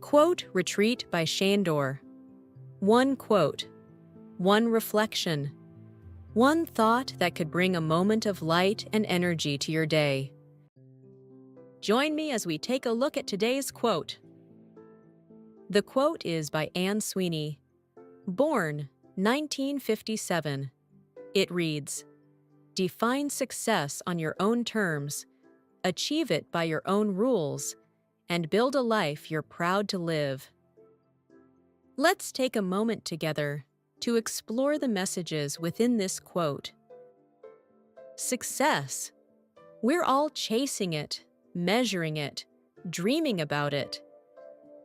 Quote Retreat by Sandor. One quote, one reflection, one thought that could bring a moment of light and energy to your day. Join me as we take a look at today's quote. The quote is by Anne Sweeney, born 1957. It reads, "Define success on your own terms, achieve it by your own rules, and build a life you're proud to live." Let's take a moment together to explore the messages within this quote. Success. We're all chasing it, measuring it, dreaming about it.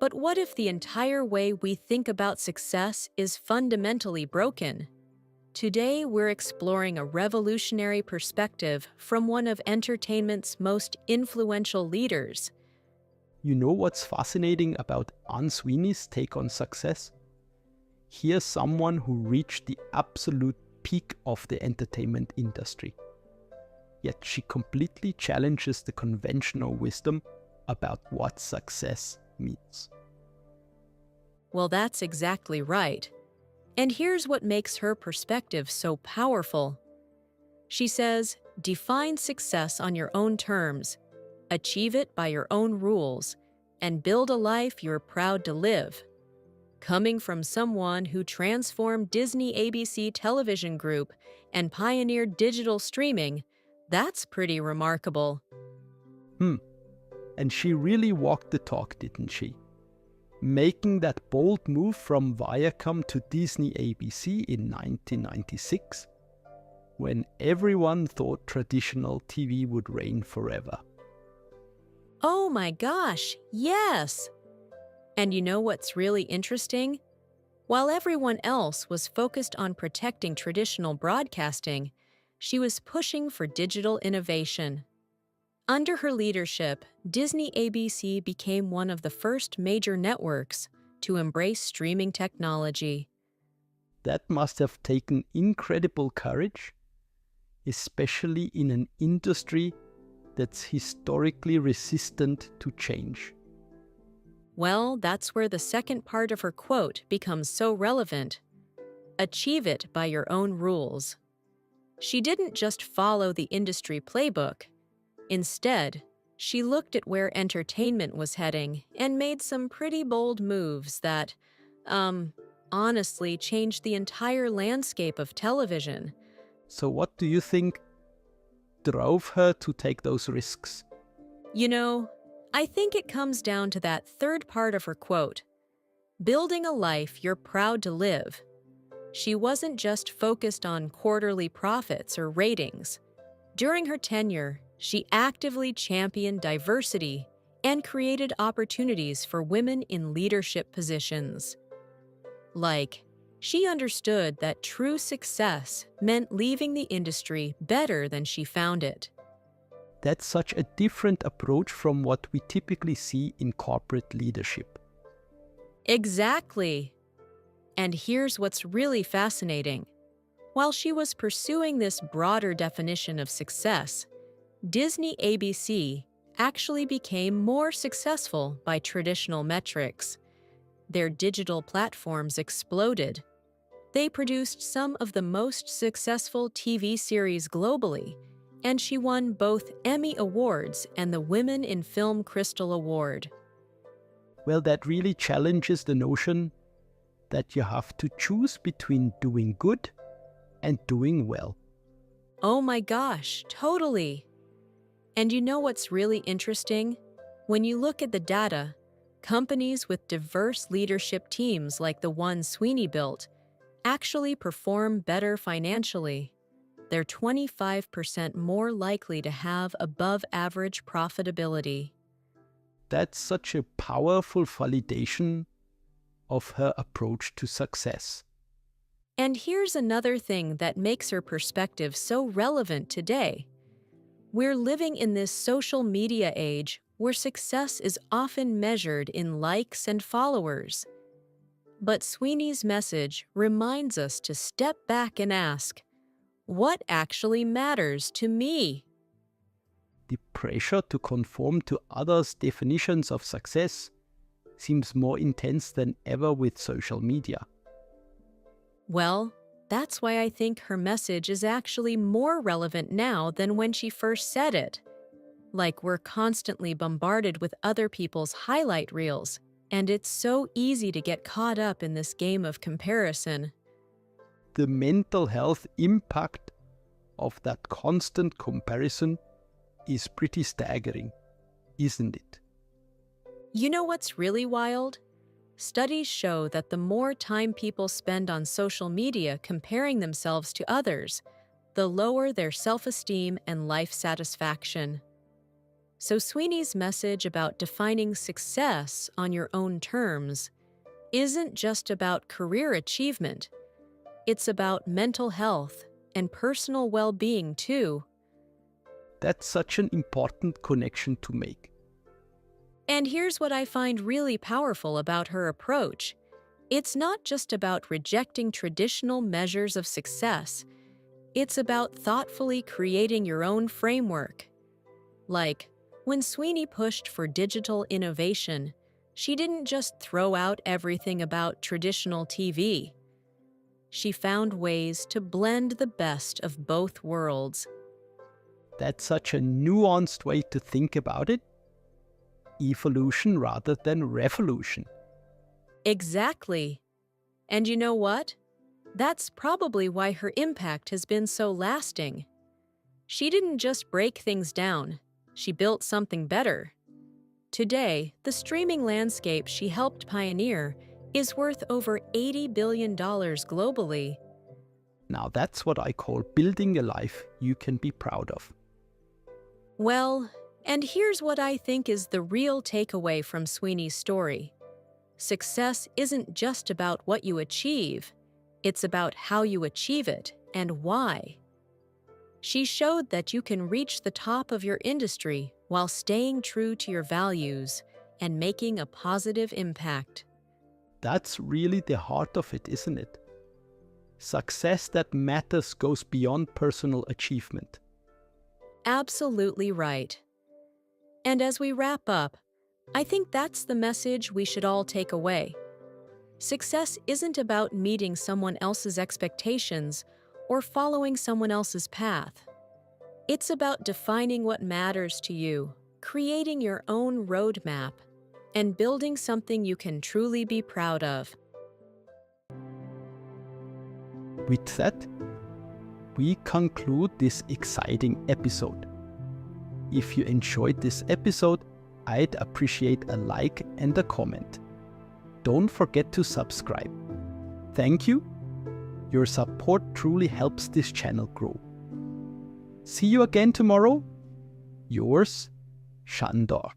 But what if the entire way we think about success is fundamentally broken? Today, we're exploring a revolutionary perspective from one of entertainment's most influential leaders. You know what's fascinating about Anne Sweeney's take on success? Here's someone who reached the absolute peak of the entertainment industry. Yet she completely challenges the conventional wisdom about what success means. Well, that's exactly right. And here's what makes her perspective so powerful. She says, define success on your own terms, achieve it by your own rules, and build a life you're proud to live. Coming from someone who transformed Disney ABC television group and pioneered digital streaming, that's pretty remarkable. And she really walked the talk, didn't she? Making that bold move from Viacom to Disney ABC in 1996, when everyone thought traditional TV would reign forever. Oh my gosh, yes! And you know what's really interesting? While everyone else was focused on protecting traditional broadcasting, she was pushing for digital innovation. Under her leadership, Disney ABC became one of the first major networks to embrace streaming technology. That must have taken incredible courage, especially in an industry that's historically resistant to change. Well, that's where the second part of her quote becomes so relevant. Achieve it by your own rules. She didn't just follow the industry playbook. Instead, she looked at where entertainment was heading and made some pretty bold moves that, honestly changed the entire landscape of television. So what do you think drove her to take those risks? You know, I think it comes down to that third part of her quote. Building a life you're proud to live. She wasn't just focused on quarterly profits or ratings. During her tenure, she actively championed diversity and created opportunities for women in leadership positions. She understood that true success meant leaving the industry better than she found it. That's such a different approach from what we typically see in corporate leadership. Exactly. And here's what's really fascinating. While she was pursuing this broader definition of success, Disney ABC actually became more successful by traditional metrics. Their digital platforms exploded. They produced some of the most successful TV series globally, and she won both Emmy Awards and the Women in Film Crystal Award. Well, that really challenges the notion that you have to choose between doing good and doing well. Oh my gosh, totally. And you know what's really interesting? When you look at the data, companies with diverse leadership teams like the one Sweeney built actually perform better financially. They're 25% more likely to have above-average profitability. That's such a powerful validation of her approach to success. And here's another thing that makes her perspective so relevant today. We're living in this social media age where success is often measured in likes and followers. But Sweeney's message reminds us to step back and ask, what actually matters to me? The pressure to conform to others' definitions of success seems more intense than ever with social media. Well, that's why I think her message is actually more relevant now than when she first said it. Like, we're constantly bombarded with other people's highlight reels, and it's so easy to get caught up in this game of comparison. The mental health impact of that constant comparison is pretty staggering, isn't it? You know what's really wild? Studies show that the more time people spend on social media comparing themselves to others, the lower their self-esteem and life satisfaction. So Sweeney's message about defining success on your own terms isn't just about career achievement. It's about mental health and personal well-being too. That's such an important connection to make. And here's what I find really powerful about her approach. It's not just about rejecting traditional measures of success. It's about thoughtfully creating your own framework. Like, when Sweeney pushed for digital innovation, she didn't just throw out everything about traditional TV. She found ways to blend the best of both worlds. That's such a nuanced way to think about it. Evolution rather than revolution. Exactly. And you know what? That's probably why her impact has been so lasting. She didn't just break things down, she built something better. Today, the streaming landscape she helped pioneer is worth over $80 billion globally. Now that's what I call building a life you can be proud of. Well, and here's what I think is the real takeaway from Sweeney's story. Success isn't just about what you achieve, it's about how you achieve it and why. She showed that you can reach the top of your industry while staying true to your values and making a positive impact. That's really the heart of it, isn't it? Success that matters goes beyond personal achievement. Absolutely right. And as we wrap up, I think that's the message we should all take away. Success isn't about meeting someone else's expectations or following someone else's path. It's about defining what matters to you, creating your own roadmap, and building something you can truly be proud of. With that, we conclude this exciting episode. If you enjoyed this episode, I'd appreciate a like and a comment. Don't forget to subscribe. Thank you. Your support truly helps this channel grow. See you again tomorrow. Yours, Sandor.